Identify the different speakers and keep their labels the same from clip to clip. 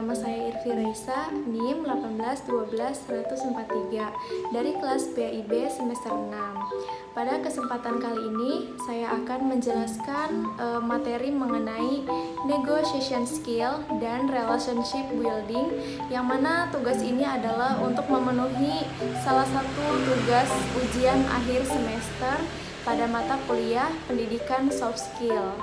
Speaker 1: Nama saya Irvi Raisa, NIM 1812143 dari kelas PIB semester 6. Pada kesempatan kali ini, saya akan menjelaskan materi mengenai negotiation skill dan relationship building, yang mana tugas ini adalah untuk memenuhi salah satu tugas ujian akhir semester pada mata kuliah pendidikan soft skill.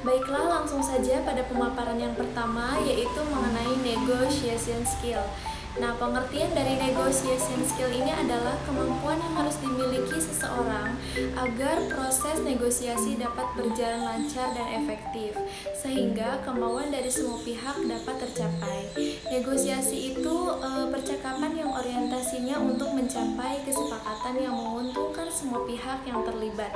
Speaker 1: Baiklah, langsung saja pada pemaparan yang pertama, yaitu mengenai negotiation skill. Nah, pengertian dari negotiation skill ini adalah kemampuan yang harus dimiliki seseorang agar proses negosiasi dapat berjalan lancar dan efektif, sehingga kemauan dari semua pihak dapat tercapai. Negosiasi itu percakapan yang orientasinya untuk mencapai kesepakatan yang menguntungkan semua pihak yang terlibat.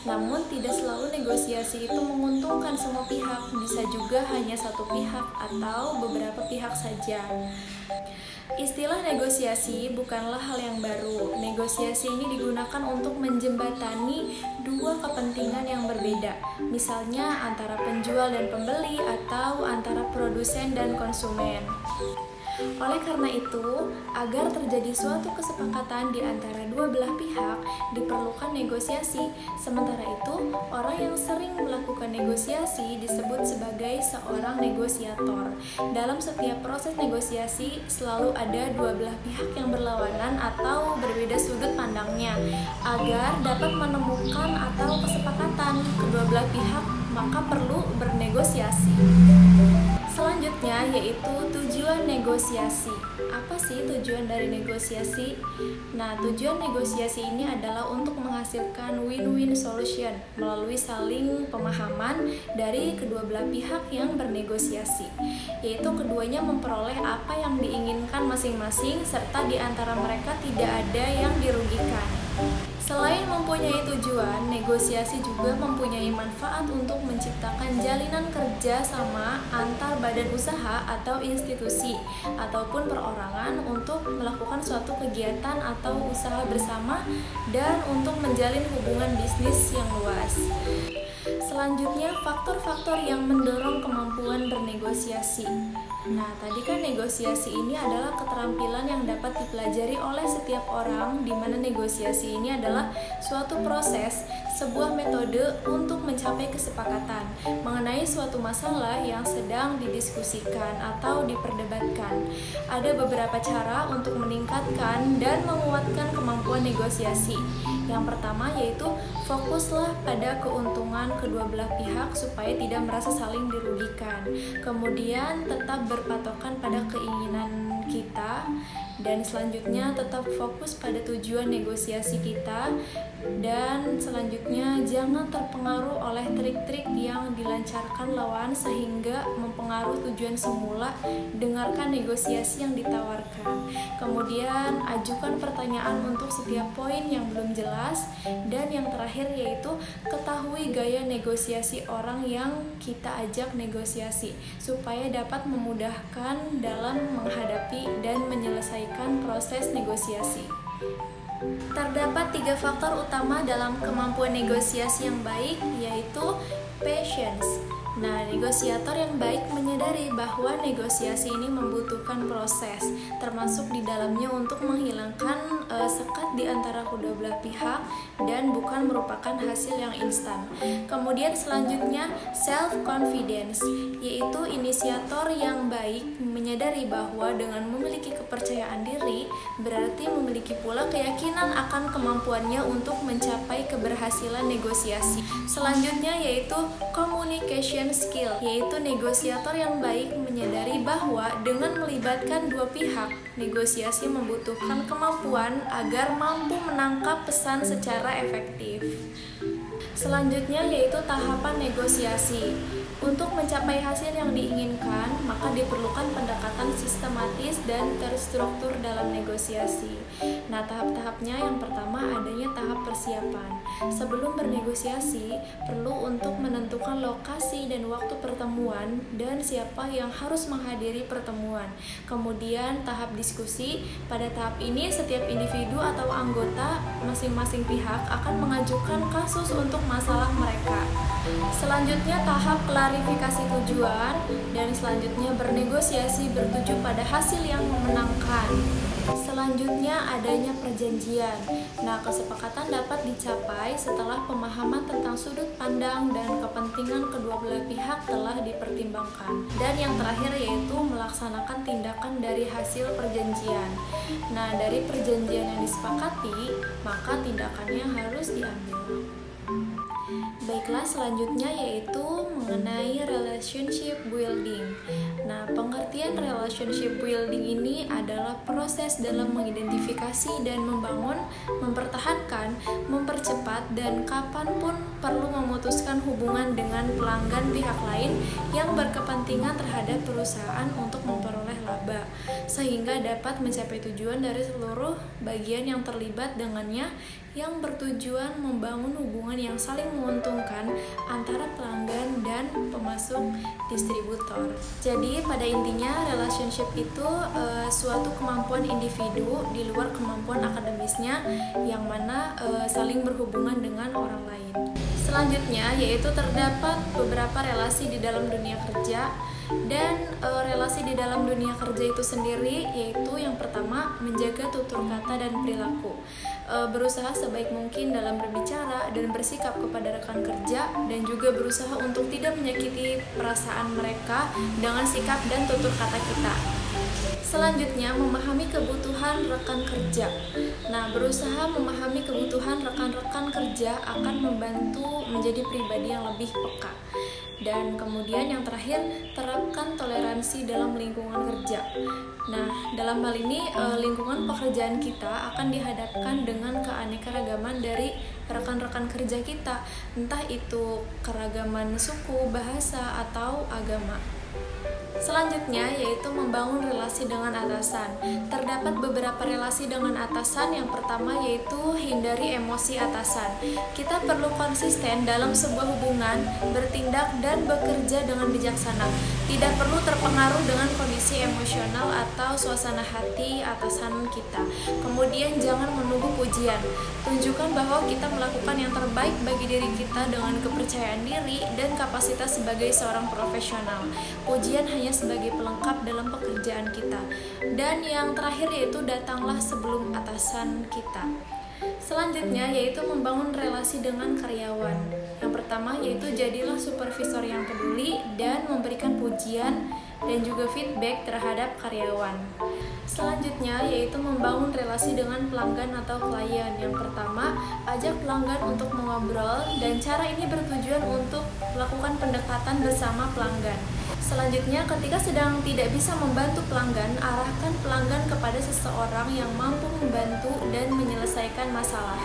Speaker 1: Namun, tidak selalu negosiasi itu menguntungkan semua pihak, bisa juga hanya satu pihak atau beberapa pihak saja. Istilah negosiasi bukanlah hal yang baru. Negosiasi ini digunakan untuk menjembatani dua kepentingan yang berbeda, misalnya antara penjual dan pembeli atau antara produsen dan konsumen. Oleh karena itu, agar terjadi suatu kesepakatan di antara dua belah pihak, diperlukan negosiasi. Sementara itu, orang yang sering melakukan negosiasi disebut sebagai seorang negosiator. Dalam setiap proses negosiasi, selalu ada dua belah pihak yang berlawanan atau berbeda sudut pandangnya. Agar dapat menemukan atau kesepakatan kedua belah pihak, maka perlu bernegosiasi. Selanjutnya yaitu tujuan negosiasi. Apa sih tujuan dari negosiasi? Nah, tujuan negosiasi ini adalah untuk menghasilkan win-win solution melalui saling pemahaman dari kedua belah pihak yang bernegosiasi, yaitu keduanya memperoleh apa yang diinginkan masing-masing serta di antara mereka tidak ada yang dirugikan. Selain mempunyai tujuan, negosiasi juga mempunyai manfaat untuk menciptakan jalinan kerja sama antar badan usaha atau institusi ataupun perorangan untuk melakukan suatu kegiatan atau usaha bersama dan untuk menjalin hubungan bisnis yang luas. Selanjutnya, faktor-faktor yang mendorong kemampuan bernegosiasi. Nah, tadi kan negosiasi ini adalah keterampilan yang dapat dipelajari oleh setiap orang, di mana negosiasi ini adalah suatu proses, sebuah metode untuk mencapai kesepakatan mengenai suatu masalah yang sedang didiskusikan atau diperdebatkan. Ada beberapa cara untuk meningkatkan dan menguatkan kemampuan negosiasi. Yang pertama yaitu fokuslah pada keuntungan kedua belah pihak supaya tidak merasa saling dirugikan. Kemudian tetap berpatokan pada keinginan kita, dan selanjutnya tetap fokus pada tujuan negosiasi kita, dan selanjutnya jangan terpengaruh oleh trik-trik yang dilancarkan lawan sehingga mempengaruhi tujuan semula. Dengarkan negosiasi yang ditawarkan, kemudian ajukan pertanyaan untuk setiap poin yang belum jelas, dan yang terakhir yaitu ketahui gaya negosiasi orang yang kita ajak negosiasi supaya dapat memudahkan dalam menghadapi dan menyelesaikan proses negosiasi. Terdapat 3 faktor utama dalam kemampuan negosiasi yang baik, yaitu patience. Nah, negosiator yang baik menyadari bahwa negosiasi ini membutuhkan proses, termasuk di dalamnya untuk menghilangkan sekat di antara kedua belah pihak dan bukan merupakan hasil yang instan. Kemudian selanjutnya self-confidence, yaitu inisiator yang baik menyadari bahwa dengan memiliki kepercayaan diri, berarti memiliki pula keyakinan akan kemampuannya untuk mencapai keberhasilan negosiasi. Selanjutnya yaitu communication skill, yaitu negosiator yang baik menyadari bahwa dengan melibatkan dua pihak, negosiasi membutuhkan kemampuan agar mampu menangkap pesan secara efektif. Selanjutnya yaitu tahapan negosiasi. Untuk mencapai hasil yang diinginkan, maka diperlukan pendekatan sistematis dan terstruktur dalam negosiasi. Nah, tahap-tahapnya yang pertama adanya tahap persiapan. Sebelum bernegosiasi, perlu untuk menentukan lokasi dan waktu pertemuan dan siapa yang harus menghadiri pertemuan. Kemudian tahap diskusi. Pada tahap ini setiap individu atau anggota masing-masing pihak akan mengajukan kasus untuk masalah mereka. Selanjutnya tahap klarifikasi tujuan, dan selanjutnya bernegosiasi bertuju pada hasil yang memenangkan. Selanjutnya adanya perjanjian. Nah, kesepakatan dapat dicapai setelah pemahaman tentang sudut pandang dan kepentingan kedua belah pihak telah dipertimbangkan. Dan yang terakhir yaitu melaksanakan tindakan dari hasil perjanjian. Nah, dari perjanjian yang disepakati, maka tindakannya harus diambil. Baiklah, selanjutnya yaitu mengenai relationship building. Nah, pengertian relationship building ini adalah proses dalam mengidentifikasi dan membangun, mempertahankan, mempercepat, dan kapanpun perlu memutuskan hubungan dengan pelanggan pihak lain yang berkepentingan terhadap perusahaan untuk memperoleh laba, sehingga dapat mencapai tujuan dari seluruh bagian yang terlibat dengannya, yang bertujuan membangun hubungan yang saling menguntungkan antara pelanggan dan pemasok distributor. Jadi pada intinya relationship itu suatu kemampuan individu di luar kemampuan akademisnya yang mana saling berhubungan dengan orang lain. Selanjutnya yaitu terdapat beberapa relasi di dalam dunia kerja. Dan relasi di dalam dunia kerja itu sendiri yaitu yang pertama menjaga tutur kata dan perilaku, berusaha sebaik mungkin dalam berbicara dan bersikap kepada rekan kerja, dan juga berusaha untuk tidak menyakiti perasaan mereka dengan sikap dan tutur kata kita. Selanjutnya, memahami kebutuhan rekan kerja. Nah, berusaha memahami kebutuhan rekan-rekan kerja akan membantu menjadi pribadi yang lebih peka. Dan kemudian yang terakhir, terapkan toleransi dalam lingkungan kerja. Nah, dalam hal ini lingkungan pekerjaan kita akan dihadapkan dengan keanekaragaman dari rekan-rekan kerja kita, entah itu keragaman suku, bahasa, atau agama. Selanjutnya yaitu membangun relasi dengan atasan. Terdapat beberapa relasi dengan atasan. Yang pertama yaitu hindari emosi atasan. Kita perlu konsisten dalam sebuah hubungan, bertindak dan bekerja dengan bijaksana. Tidak perlu terpengaruh dengan kondisi emosional atau suasana hati atasan kita. Kemudian jangan menunggu pujian. Tunjukkan bahwa kita melakukan yang terbaik bagi diri kita dengan kepercayaan diri dan kapasitas sebagai seorang profesional. Pujian hanya sebagai pelengkap dalam pekerjaan kita. Dan yang terakhir yaitu datanglah sebelum atasan kita. Selanjutnya yaitu membangun relasi dengan karyawan. Yang pertama yaitu jadilah supervisor yang peduli dan memberikan pujian dan juga feedback terhadap karyawan. Selanjutnya yaitu membangun relasi dengan pelanggan atau klien. Yang pertama, ajak pelanggan untuk mengobrol, dan cara ini bertujuan untuk melakukan pendekatan bersama pelanggan. Selanjutnya, ketika sedang tidak bisa membantu pelanggan, arahkan pelanggan kepada seseorang yang mampu membantu dan menyelesaikan masalah.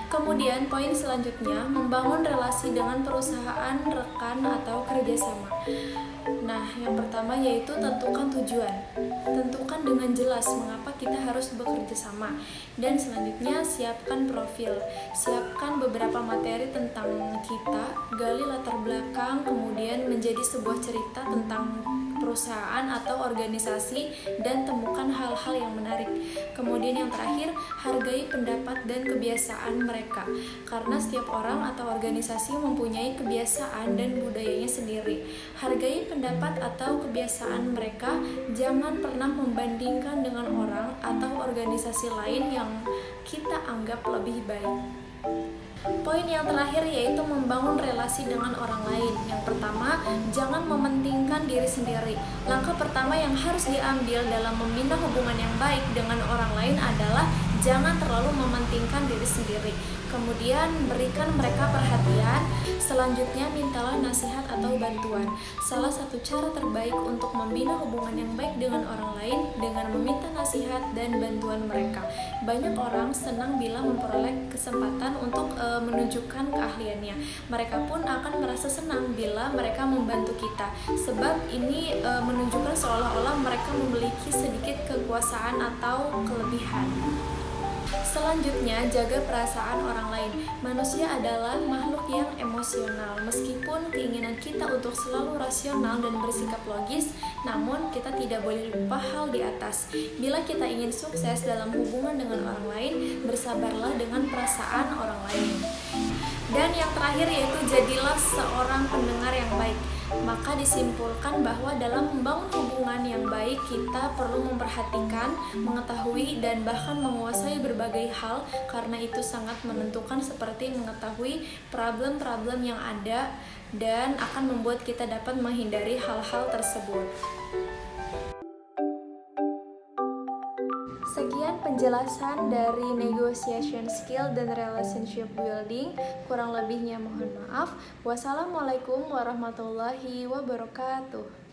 Speaker 1: Kemudian poin selanjutnya, membangun relasi dengan perusahaan, rekan, atau kerjasama. Nah, yang pertama yaitu tentukan tujuan. Tentukan dengan jelas mengapa kita harus bekerja sama. Dan selanjutnya siapkan profil. Siapkan beberapa materi tentang kita, gali latar belakang, kemudian menjadi sebuah cerita tentang perusahaan atau organisasi, dan temukan hal-hal yang menarik. Kemudian yang terakhir, hargai pendapat dan kebiasaan mereka, karena setiap orang atau organisasi mempunyai kebiasaan dan budayanya sendiri. Hargai pendapat atau kebiasaan mereka, jangan pernah membandingkan dengan orang atau organisasi lain yang kita anggap lebih baik. Poin yang terakhir yaitu membangun relasi dengan orang lain. Yang pertama, jangan mementingkan diri sendiri. Langkah pertama yang harus diambil dalam membina hubungan yang baik dengan orang lain adalah jangan terlalu mementingkan diri sendiri. Kemudian berikan mereka perhatian. Selanjutnya mintalah nasihat atau bantuan. Salah satu cara terbaik untuk membina hubungan yang baik dengan orang lain dengan meminta nasihat dan bantuan mereka. Banyak orang senang bila memperoleh kesempatan untuk menunjukkan keahliannya. Mereka pun akan merasa senang bila mereka membantu kita, sebab ini menunjukkan seolah-olah mereka memiliki sedikit kekuasaan atau kelebihan. Selanjutnya, jaga perasaan orang lain. Manusia adalah makhluk yang emosional. Meskipun keinginan kita untuk selalu rasional dan bersikap logis, namun kita tidak boleh lupa hal di atas. Bila kita ingin sukses dalam hubungan dengan orang lain, bersabarlah dengan perasaan orang lain. Dan yang terakhir yaitu jadilah seorang pendengar yang baik. Maka disimpulkan bahwa dalam membangun hubungan yang baik kita perlu memperhatikan, mengetahui, dan bahkan menguasai berbagai hal, karena itu sangat menentukan, seperti mengetahui problem-problem yang ada dan akan membuat kita dapat menghindari hal-hal tersebut. Sekian penjelasan dari negotiation skill dan relationship building. Kurang lebihnya mohon maaf. Wassalamualaikum warahmatullahi wabarakatuh.